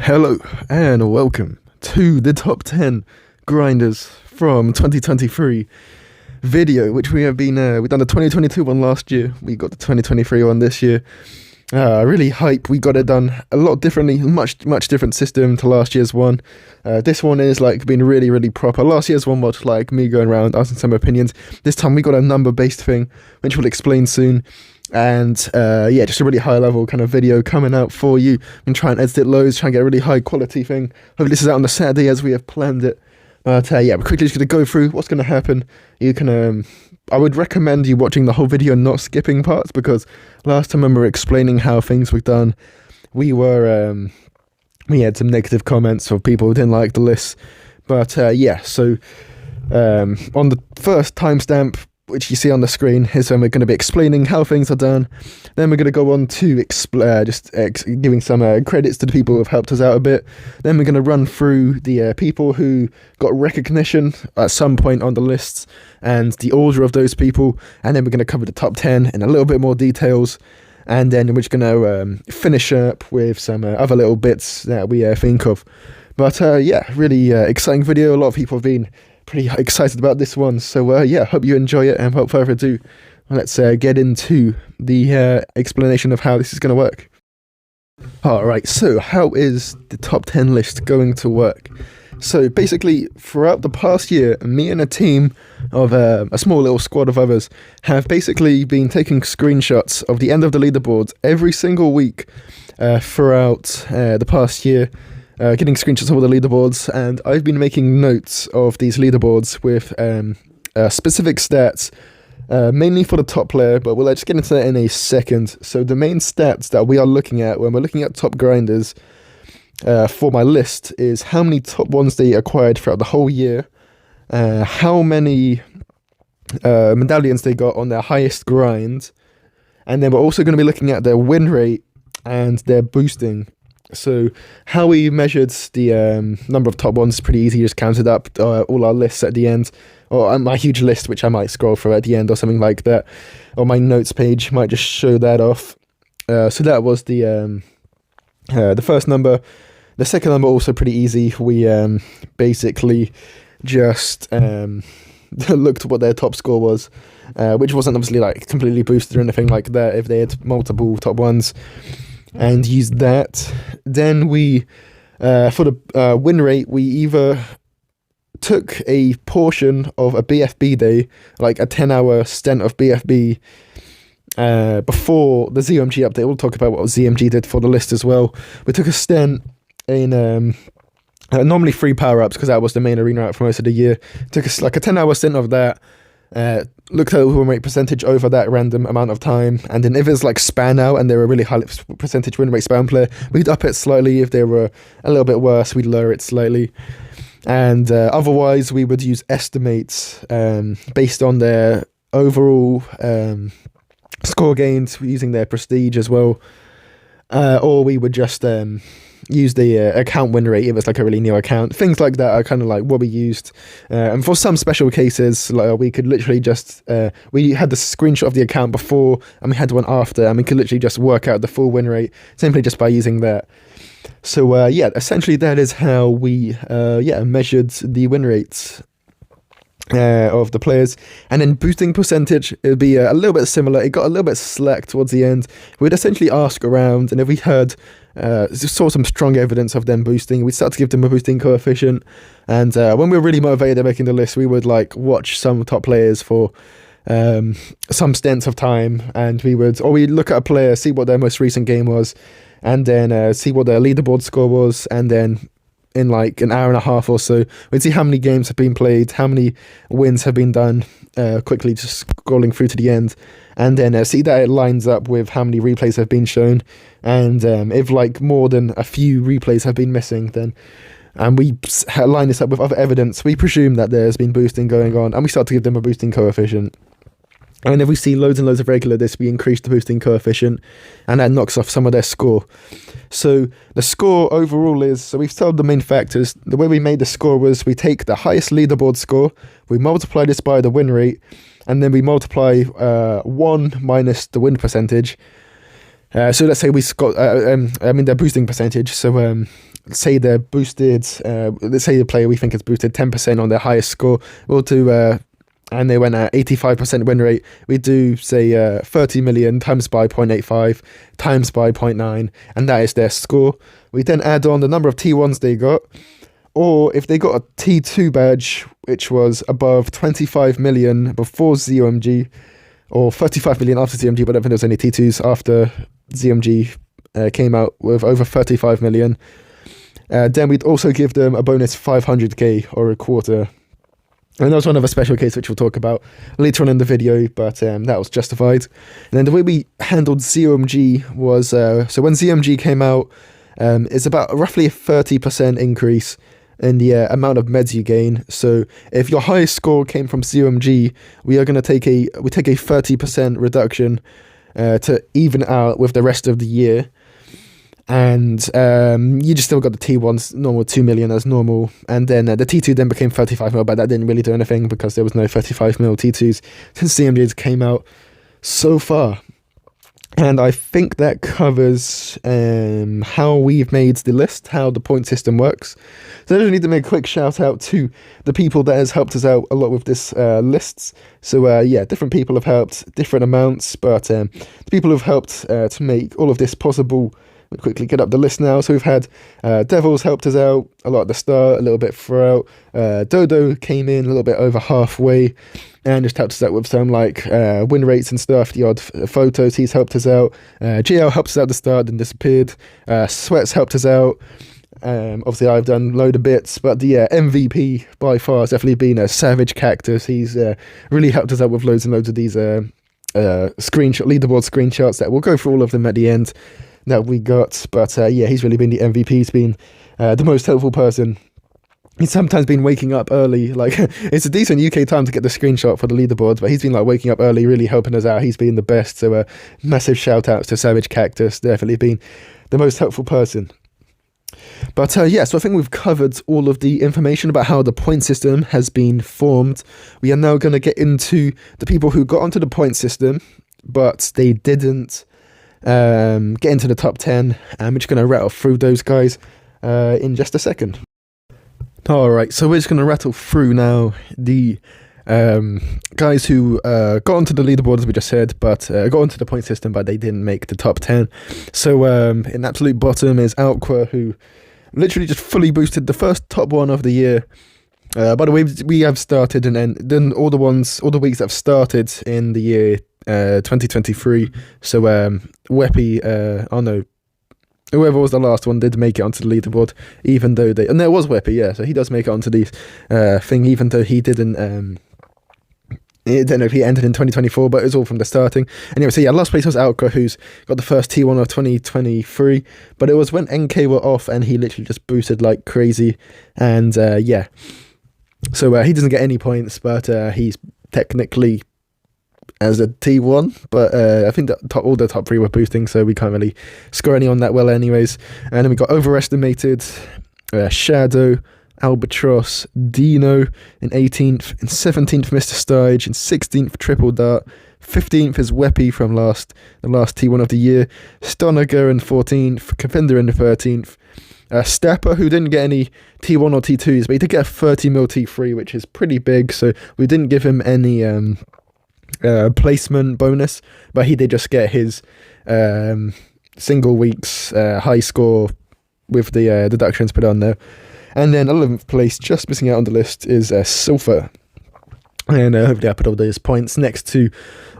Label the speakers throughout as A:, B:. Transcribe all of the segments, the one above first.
A: Hello and welcome to the top 10 grinders from 2023 video, which we have been, we've done the 2022 one last year, we got the 2023 one this year. Really hype, we got it done a lot differently, much different system to last year's one. This one is like been really proper. Last year's one was like me going around asking some opinions. This time we got a number based thing, which we'll explain soon. And yeah, just a really high level kind of video coming out for you. I'm going to try and edit it loads, try and get a really high quality thing. Hopefully this is out on the Saturday as we have planned it. But yeah, we're quickly just going to go through what's going to happen. You can, I would recommend you watching the whole video and not skipping parts, because last time when we were explaining how things were done, we had some negative comments of people who didn't like the list. But yeah, so on the first timestamp, which you see on the screen, is when we're going to be explaining how things are done. Then we're going to go on to giving some credits to the people who have helped us out a bit. Then we're going to run through the people who got recognition at some point on the lists and the order of those people. And then we're going to cover the top 10 in a little bit more details. And then we're just going to finish up with some other little bits that we think of. But yeah, really exciting video. A lot of people have been pretty excited about this one, so yeah, hope you enjoy it, and without further ado, let's get into the explanation of how this is going to work. Alright, so how is the top 10 list going to work? So basically, throughout the past year, me and a team of a small little squad of others have basically been taking screenshots of the end of the leaderboards every single week throughout the past year. Getting screenshots of all the leaderboards, and I've been making notes of these leaderboards with specific stats, mainly for the top player, but we'll just get into that in a second. So the main stats that we are looking at when we're looking at top grinders for my list is how many top ones they acquired throughout the whole year, how many medallions they got on their highest grind, and then we're also going to be looking at their win rate and their boosting. So how we measured the number of top ones is pretty easy. You just counted up all our lists at the end, or my huge list, which I might scroll through at the end or something like that, or my notes page might just show that off. So that was the first number. The second number also pretty easy. We basically just looked at what their top score was, which wasn't obviously like completely boosted or anything like that if they had multiple top ones, and used that. Then we, for the win rate, we either took a portion of a BFB day, like a 10-hour stint of BFB, before the ZMG update. We'll talk about what ZMG did for the list as well. We took a stint in normally 3 power-ups, because that was the main arena for most of the year. Took like a 10-hour stint of that. Looked at the win rate percentage over that random amount of time, and then if it's like span out and they're a really high percentage win rate spam player, we'd up it slightly. If they were a little bit worse, we'd lower it slightly. And otherwise we would use estimates based on their overall score gains, using their prestige as well, or we would just use the account win rate if it's like a really new account. Things like that are kind of like what we used, and for some special cases, like we could literally just we had the screenshot of the account before and we had one after, and we could literally just work out the full win rate simply just by using that. So yeah, essentially that is how we measured the win rates of the players. And then boosting percentage, it would be a little bit similar. It got a little bit slack towards the end. We'd essentially ask around, and if we heard saw some strong evidence of them boosting, we'd start to give them a boosting coefficient. And when we were really motivated at making the list, we would like watch some top players for some stints of time, and we'd look at a player, see what their most recent game was, and then see what their leaderboard score was, and then in like an hour and a half or so, we'd see how many games have been played, how many wins have been done, quickly just scrolling through to the end, and then see that it lines up with how many replays have been shown. And if like more than a few replays have been missing, then and we line this up with other evidence, we presume that there's been boosting going on, and we start to give them a boosting coefficient. And if we see loads and loads of regular this, we increase the boosting coefficient, and that knocks off some of their score. So the score overall is, so we've told the main factors. The way we made the score was we take the highest leaderboard score, we multiply this by the win rate, and then we multiply 1 minus the win percentage. So let's say we got, their boosting percentage. So say they're boosted, let's say the player we think is boosted 10% on their highest score, we'll do, and they went at 85% win rate, we do, say, 30 million times by 0.85 times by 0.9, and that is their score. We then add on the number of T1s they got, or if they got a T2 badge, which was above 25 million before ZOMG, or 35 million after ZOMG, but I don't think there was any T2s after ZOMG came out with over 35 million. Then we'd also give them a bonus 500k or a quarter. And that was one of a special case which we'll talk about later on in the video, but that was justified. And then the way we handled ZOMG was, so when ZOMG came out, it's about roughly a 30% increase in the amount of meds you gain. So if your highest score came from ZOMG, we are going to take a 30% reduction to even out with the rest of the year. And you just still got the T1's normal 2 million as normal, and then the T2 then became 35 mil, but that didn't really do anything because there was no 35 mil T2s since ZOMG came out so far. And I think that covers how we've made the list, how the point system works. So I just need to make a quick shout out to the people that has helped us out a lot with this lists. So yeah, different people have helped, different amounts, but the people who've helped to make all of this possible. We'll quickly get up the list now. So we've had Devils helped us out a lot at the start, a little bit throughout. Dodo came in a little bit over halfway and just helped us out with some like win rates and stuff, the odd photos. He's helped us out. GL helped us out at the start and disappeared. Sweats helped us out. Obviously I've done load of bits, but the MVP by far has definitely been a Savage Cactus. He's really helped us out with loads and loads of these leaderboard screenshots that we'll go through all of them at the end that we got. But yeah, he's really been the MVP. He's been the most helpful person. He's sometimes been waking up early, like it's a decent UK time to get the screenshot for the leaderboards, but he's been like waking up early, really helping us out. He's been the best. So massive shout outs to Savage Cactus, definitely been the most helpful person. But yeah, so I think we've covered all of the information about how the point system has been formed. We are now going to get into the people who got onto the point system, but they didn't get into the top 10, and we're just going to rattle through those guys in just a second. Alright, so we're just going to rattle through now the guys who got onto the leaderboard, as we just said, but got onto the point system, but they didn't make the top 10. So in absolute bottom is Outqua, who literally just fully boosted the first top one of the year. By the way, we have started, and then all the weeks that have started in the year 2023. So Weppy, oh no, whoever was the last one did make it onto the leaderboard, even though and there was Weppy, yeah, so he does make it onto the thing, even though he didn't, I don't know if he ended in 2024, but it was all from the starting. Anyway, so yeah, last place was Outqua, who's got the first T1 of 2023, but it was when NK were off, and he literally just boosted like crazy, and yeah, so he doesn't get any points, but he's technically as a T1, but I think that all the top three were boosting, so we can't really score any on that well anyways. And then we got Overestimated, Shadow, Albatross, Dino in 18th, in 17th Mr. Stige, in 16th Triple Dart, 15th is Weppy from the last T1 of the year, Stonager in 14th, Kavinder in the 13th, Stepper, who didn't get any T1 or T2s, but he did get a 30 mil T3, which is pretty big, so we didn't give him any placement bonus, but he did just get his single week's high score with the deductions put on there. And then 11th place, just missing out on the list, is Sulfur. And hopefully I put all those points next to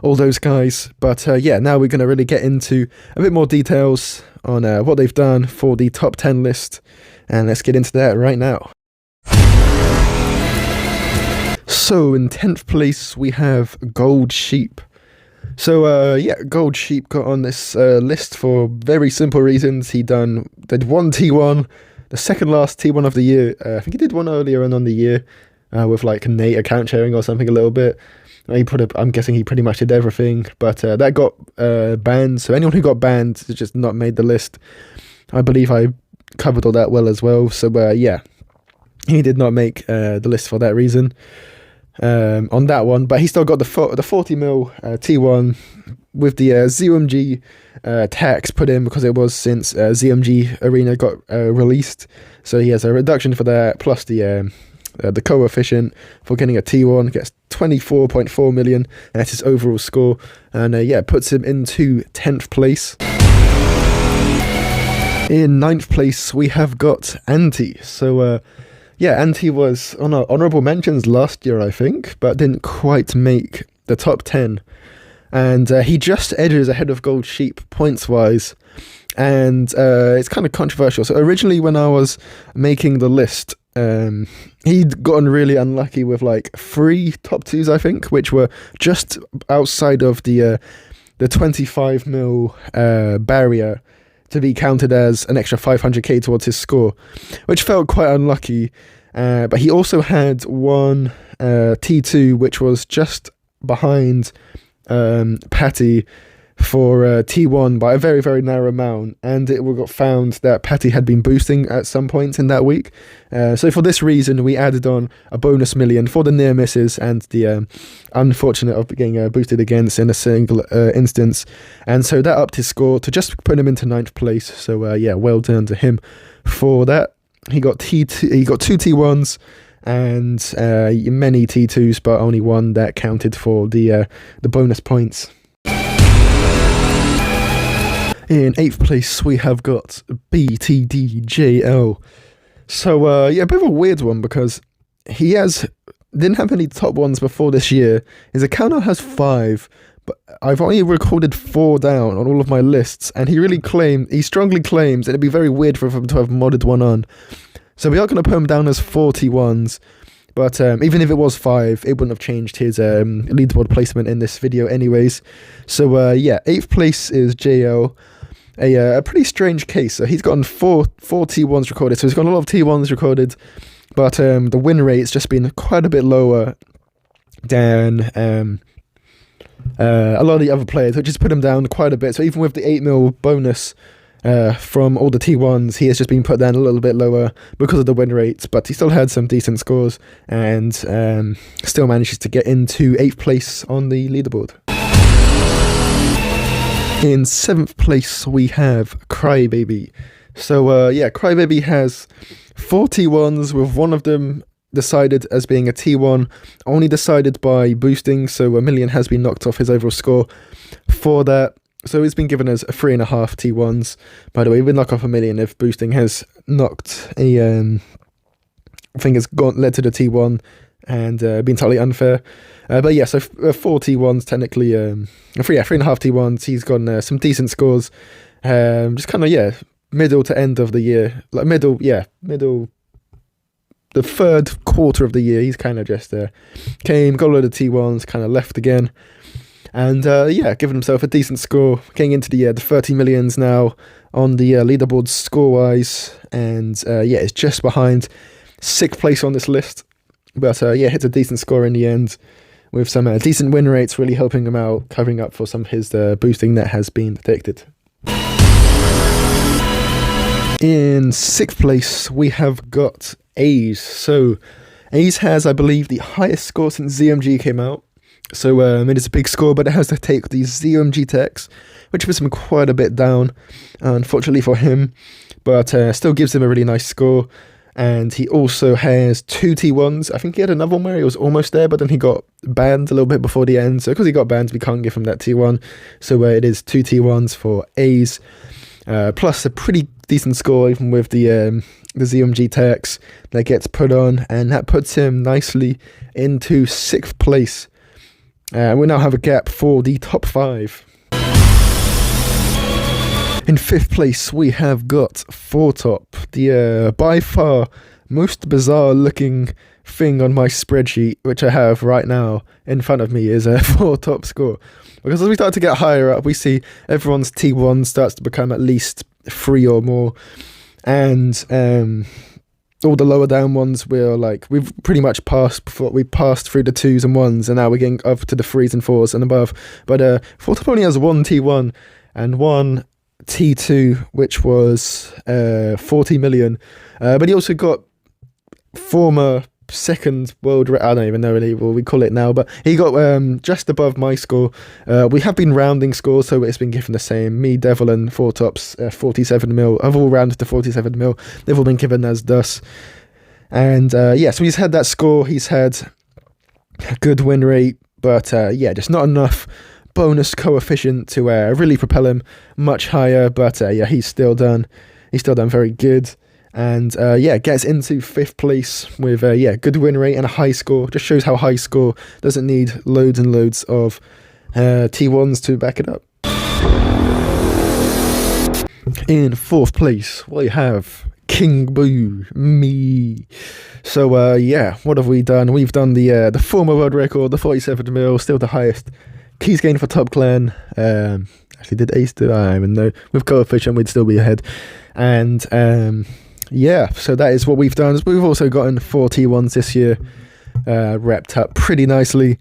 A: all those guys. But yeah, now we're going to really get into a bit more details on what they've done for the top 10 list. And let's get into that right now. So in 10th place, we have Gold Sheep. So yeah, Gold Sheep got on this list for very simple reasons. He did one T1, the second last T1 of the year. I think he did one earlier on the year with like Nate account sharing or something a little bit. I'm guessing he pretty much did everything, but that got banned. So anyone who got banned has just not made the list. I believe I covered all that well as well. So yeah, he did not make the list for that reason on that one. But he still got the 40 mil T1 with the ZMG tax put in because it was since ZMG Arena got released. So he has a reduction for that, plus the coefficient for getting a T1 gets 24.4 million, and that's his overall score. And yeah, puts him into 10th place. In 9th place, we have got Anti. So yeah, Anti was on our honourable mentions last year, I think, but didn't quite make the top 10. And he just edges ahead of Gold Sheep points-wise. And it's kind of controversial. So originally when I was making the list, he'd gotten really unlucky with like 3 top 2s, I think, which were just outside of the 25 mil barrier to be counted as an extra 500k towards his score, which felt quite unlucky. But he also had one T2 which was just behind Patty for T1 by a very, very narrow amount, and it got found that Patty had been boosting at some point in that week. So for this reason, we added on a bonus million for the near misses and the unfortunate of getting boosted against in a single instance. And so that upped his score to just put him into 9th place. So yeah, well done to him for that. He got T2, he got 2 T1s and many T2s, but only one that counted for the bonus points. In 8th place, we have got BTDJL. So, yeah, a bit of a weird one because he didn't have any top ones before this year. His account now has 5, but I've only recorded 4 down on all of my lists, and he strongly claims that it'd be very weird for him to have modded one on. So we are going to put him down as 41s, but even if it was 5, it wouldn't have changed his leaderboard placement in this video anyways. So, yeah, 8th place is JL. A pretty strange case. So he's gotten 4 T1s recorded, so he's got a lot of T1s recorded, but the win rate's just been quite a bit lower than a lot of the other players, which has put him down quite a bit. So even with the 8 mil bonus from all the T1s, he has just been put down a little bit lower because of the win rates, but he still had some decent scores and still manages to get into 8th place on the leaderboard. In 7th place, we have Crybaby. So, yeah, Crybaby has 4 T1s, with one of them decided as being a T1, only decided by boosting, so a million has been knocked off his overall score for that. So he's been given as 3.5 T1s. By the way, we would knock off a million if boosting has knocked a thing has led to the T1 and been totally unfair. But yeah, so 4 T1s technically, 3.5 T1s. He's gotten some decent scores. Just kind of, yeah, middle to end of the year, like middle, the third quarter of the year. He's kind of just got a load of T1s, kind of left again, and yeah, given himself a decent score, getting into the 30 millions now on the leaderboard score wise, and yeah, it's just behind 6th place on this list. But yeah, hits a decent score in the end, with some decent win rates really helping him out, covering up for some of his boosting that has been detected. In 6th place, we have got A's. So A's has, I believe, the highest score since ZMG came out. So it is a big score, but it has to take the ZMG tax, which puts him quite a bit down, unfortunately for him, but still gives him a really nice score. And he also has 2 T1s. I think he had another one where he was almost there, but then he got banned a little bit before the end. So because he got banned, we can't give him that T1. So it is 2 T1s for A's, plus a pretty decent score even with the ZMG tax that gets put on, and that puts him nicely into 6th place. We now have a gap for the top 5. In 5th place, we have got 4Top. The by far most bizarre looking thing on my spreadsheet, which I have right now in front of me, is a 4Top score. Because as we start to get higher up, we see everyone's T1 starts to become at least 3 or more. And all the lower down ones, we've pretty much passed through the 2s and 1s, and now we're getting up to the 3s and 4s and above. But 4Top only has 1 T1 and 1 T2, which was 40 million, but he also got former second I don't even know really what we call it now, but he got just above my score. We have been rounding scores, so it's been given the same. Me, Devil, and Four Tops, 47 mil. I've all rounded to 47 mil. They've all been given as thus. And so he's had that score. He's had a good win rate, but just not enough bonus coefficient to really propel him much higher. But he's still done very good. And gets into 5th place with good win rate and a high score. Just shows how high score doesn't need loads and loads of T1s to back it up. In 4th place, we have King Boo, me. So what have we done? We've done the former world record, the 47 mil, still the highest keys gained for top clan. Actually, did Ace do? I don't even know. With coefficient, we'd still be ahead. And so that is what we've done. We've also gotten 4 T1s this year, wrapped up pretty nicely.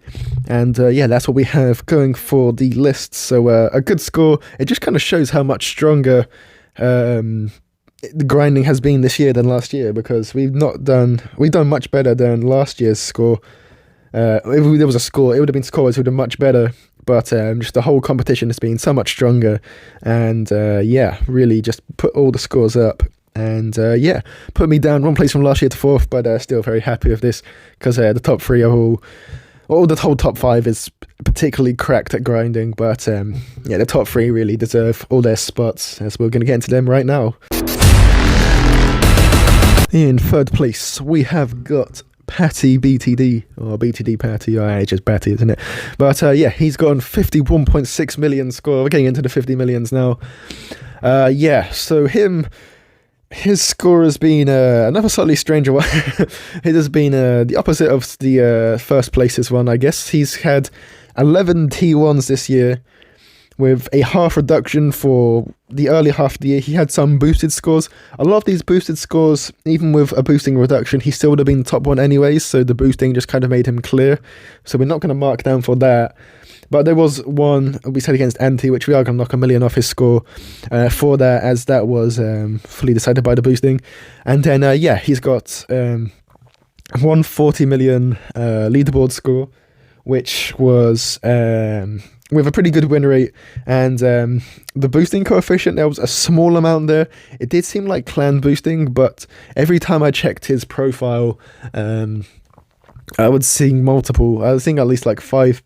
A: And that's what we have going for the list. So a good score. It just kind of shows how much stronger the grinding has been this year than last year, because we've done much better than last year's score. If there was a score, it would have been scores would have been much better, but just the whole competition has been so much stronger, and really just put all the scores up, and put me down 1 place from last year to 4th, but still very happy with this, because the top 3 are the whole top 5 is particularly cracked at grinding, but the top 3 really deserve all their spots, as we're going to get into them right now. In 3rd place, we have got Patty BTD, or BTD Patty, it's just Patty, isn't it? But he's gotten 51.6 million score. We're getting into the 50 millions now. So his score has been another slightly stranger one. It has been the opposite of the first place's one, I guess. He's had 11 T1s this year, with a half reduction for the early half of the year. He had some boosted scores. A lot of these boosted scores, even with a boosting reduction, he still would have been top 1 anyways, so the boosting just kind of made him clear. So we're not going to mark down for that. But there was one we said against Anti, which we are going to knock 1 million off his score for that, as that was fully decided by the boosting. And then, he's got 140 million leaderboard score, which was with a pretty good win rate, and the boosting coefficient, there was a small amount there. It did seem like clan boosting, but every time I checked his profile, I was seeing at least like 5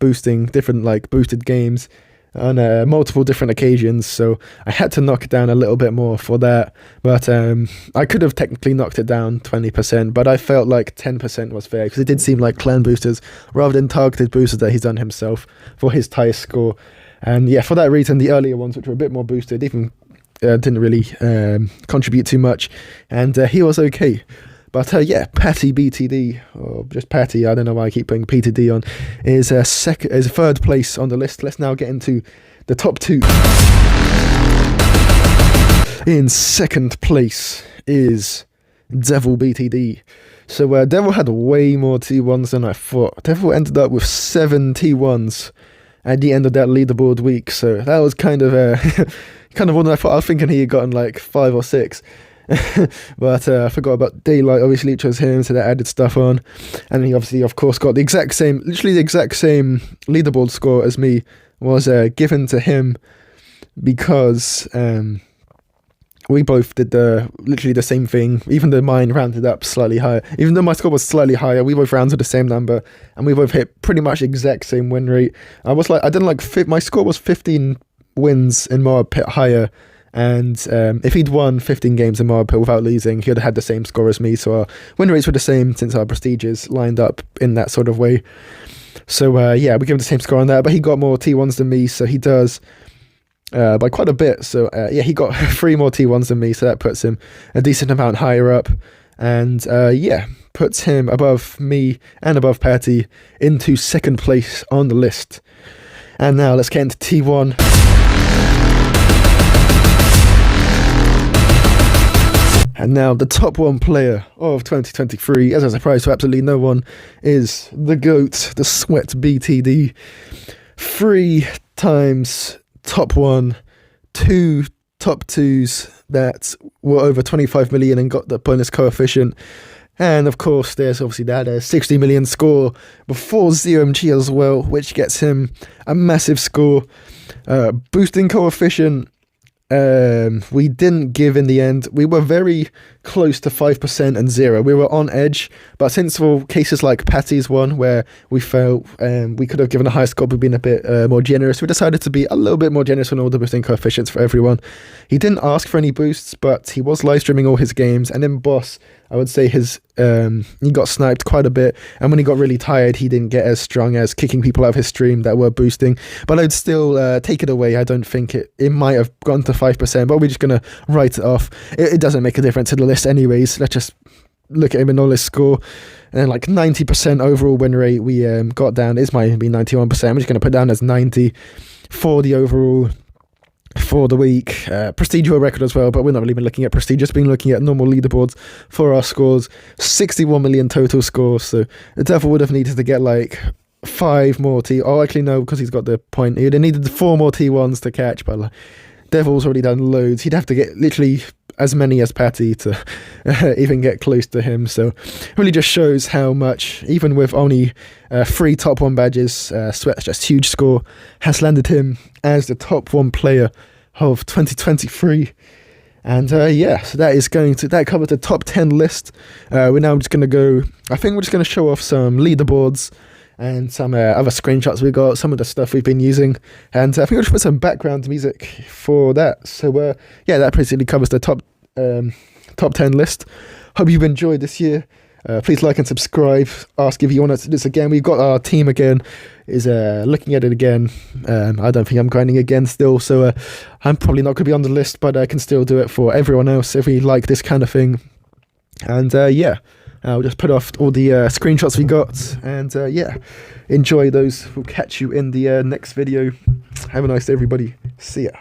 A: different boosted games on multiple different occasions, so I had to knock it down a little bit more for that. But I could have technically knocked it down 20%, but I felt like 10% was fair, because it did seem like clan boosters rather than targeted boosters that he's done himself for his highest score. And for that reason, the earlier ones, which were a bit more boosted, even didn't really contribute too much, and he was okay. But Patty BTD, or just Patty, I don't know why I keep putting PTD on, is 3rd place on the list. Let's now get into the top 2. In 2nd place is Devil BTD. So Devil had way more T1s than I thought. Devil ended up with 7 T1s at the end of that leaderboard week. So that was kind of more than I thought. I was thinking he had gotten like 5 or 6. But I forgot about Daylight, obviously, which was him, so that added stuff on. And he obviously, of course, got literally the exact same leaderboard score as me was given to him, because we both did literally the same thing, even though mine rounded up slightly higher. Even though my score was slightly higher, we both rounded the same number, and we both hit pretty much the exact same win rate. My score was 15 wins in Moab Pit higher, and if he'd won 15 games in Moab Pit without losing, he would have had the same score as me, so our win rates were the same, since our prestiges lined up in that sort of way. So we give him the same score on that, but he got more T1s than me, so he does by quite a bit. So he got 3 more T1s than me, so that puts him a decent amount higher up, and puts him above me and above Patty into 2nd place on the list. And now let's get into T1. And now the top 1 player of 2023, as a surprise to absolutely no one, is the GOAT, the Sweat BTD. 3 times top 1, 2 top 2s that were over 25 million and got the bonus coefficient. And of course, there's obviously that 60 million score before ZMG as well, which gets him a massive score. Boosting coefficient, we didn't give in the end. We were very close to 5% and 0. We were on edge, but since for cases like Patty's one, where we felt we could have given a high score but been a bit more generous, we decided to be a little bit more generous on all the boosting coefficients for everyone. He didn't ask for any boosts, but he was live streaming all his games, and then Boss, I would say he got sniped quite a bit, and when he got really tired, he didn't get as strong as kicking people out of his stream that were boosting. But I'd still take it away. I don't think it might have gone to 5%, but we're just gonna write it off. It doesn't make a difference to the list anyways. Let's just look at him in all his score, and then like 90% overall win rate we got down. It might be 91%. I'm just gonna put down as 90 for the overall for the week. Procedural record as well, but we're not really been looking at prestige, just been looking at normal leaderboards for our scores. 61 million total scores, so the Devil would have needed to get like 5 more actually no, because he's got the point. He'd have needed 4 more T1s to catch, but like, Devil's already done loads. He'd have to get literally as many as Patty to even get close to him. So really just shows how much, even with only 3 top 1 badges, Sweat's just huge score has landed him as the top 1 player of 2023. And so that covers the top 10 list. We're now just going to go, I think we're just going to show off some leaderboards and some other screenshots we got, some of the stuff we've been using, and I think I'll just put some background music for that. So that basically covers the top 10 list. Hope you've enjoyed this year. Please like and subscribe. Ask if you want us to do this again. We've got our team again is looking at it again. I don't think I'm grinding again still, so I'm probably not going to be on the list, but I can still do it for everyone else if we like this kind of thing. And I'll just put off all the screenshots we got, and enjoy those. We'll catch you in the next video. Have a nice day, everybody. See ya.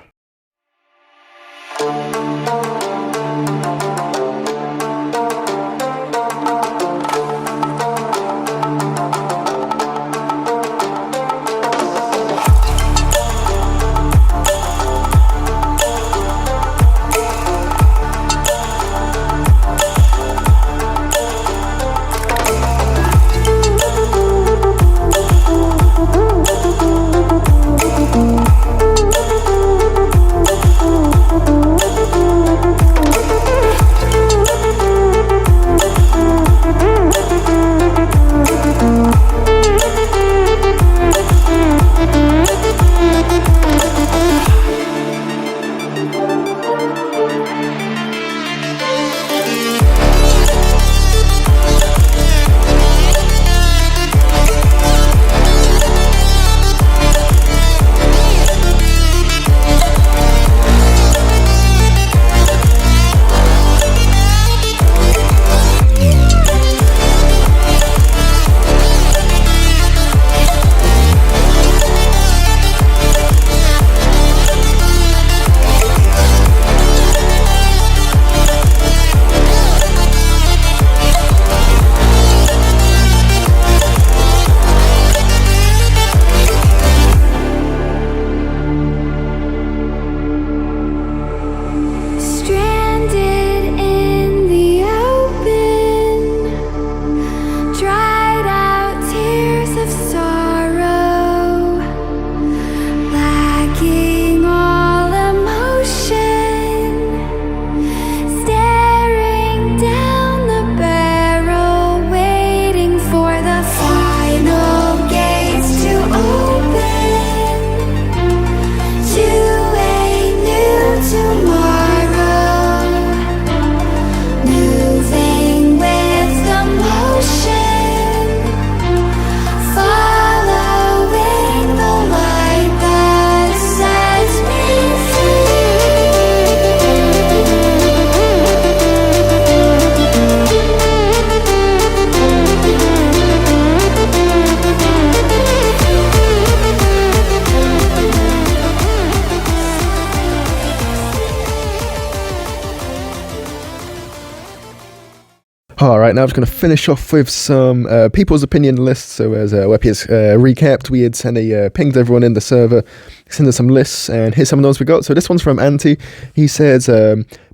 A: All right, now I'm just going to finish off with some people's opinion lists. So as Weppy recapped, we had pinged everyone in the server, sent us some lists, and here's some of those we got. So this one's from Anti. He says,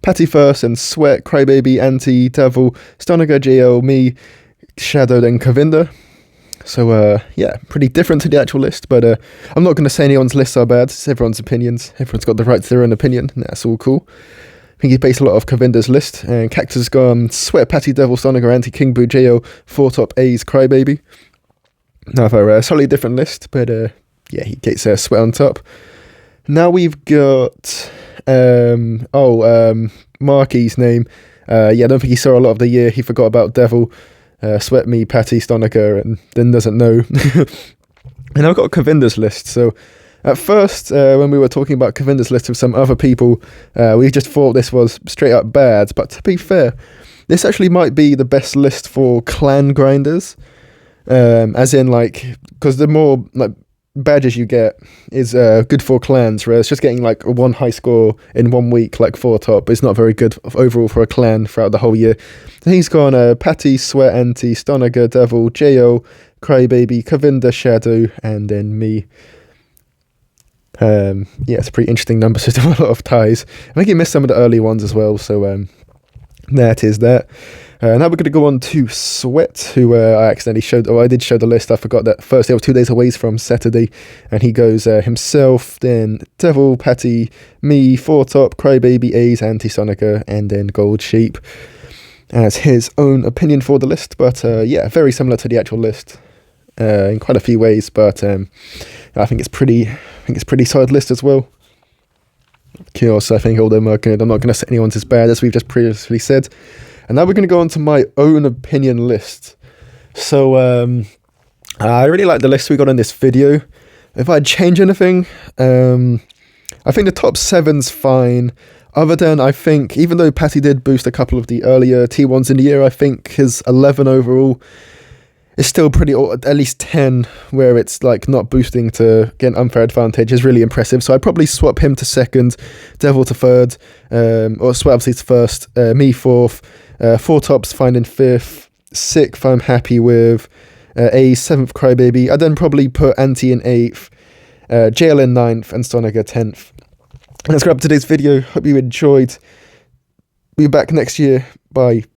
A: Patty first and Sweat, Crybaby, Anti, Devil, Stonager, JL, me, Shadow, then Kavinda. So yeah, pretty different to the actual list, but I'm not going to say anyone's lists are bad. It's everyone's opinions. Everyone's got the right to their own opinion, and that's all cool. I think he based a lot of Kavinda's list, and Cactus has gone Sweat, Patty, Devil, Stonager, Anti, King Boo, JO, 4-top, A's, Crybaby. Another slightly different list, but yeah, he gets Sweat on top. Now we've got Marky's name. Yeah, I don't think he saw a lot of the year. He forgot about Devil, Sweat, me, Patty, Stonager, and then doesn't know. And I've got Kavinda's list. So at first, when we were talking about Kavinda's list with some other people, we just thought this was straight up bad. But to be fair, this actually might be the best list for clan grinders. As in, like, because the more like badges you get is good for clans, whereas just getting like one high score in 1 week, like 4-top, is not very good overall for a clan throughout the whole year. So he's gone Patty, Sweat, Anti, Stonager, Devil, JO, Crybaby, Kavinda, Shadow, and then me. Yeah, it's a pretty interesting number, so there's a lot of ties. I think he missed some of the early ones as well, so that is that. Now we're going to go on to Sweat, who I accidentally showed, I did show the list, I forgot that first day was 2 days away from Saturday, and he goes himself, then Devil, Patty, me, 4-top, Crybaby, A's, Anti-Stonager, and then Gold Sheep as his own opinion for the list, but yeah, very similar to the actual list in quite a few ways, but I think it's pretty solid list as well. Chaos, I think all them are good. I'm not going to say anyone's as bad as we've just previously said. And now we're going to go on to my own opinion list. So I really like the list we got in this video. If I'd change anything, I think the top 7's fine. Other than, I think, even though Patty did boost a couple of the earlier T1s in the year, I think his 11 overall is still pretty, or at least 10, where it's like not boosting to get an unfair advantage is really impressive. So I'd probably swap him to 2nd, Devil to 3rd, or swap obviously to 1st, me 4th, 4-tops fine in 5th, 6th I'm happy with, A 7th Crybaby. I'd then probably put Anti in 8th, JL in 9th, and Stonager 10th. And that's wrap up today's video. Hope you enjoyed. Be back next year. Bye.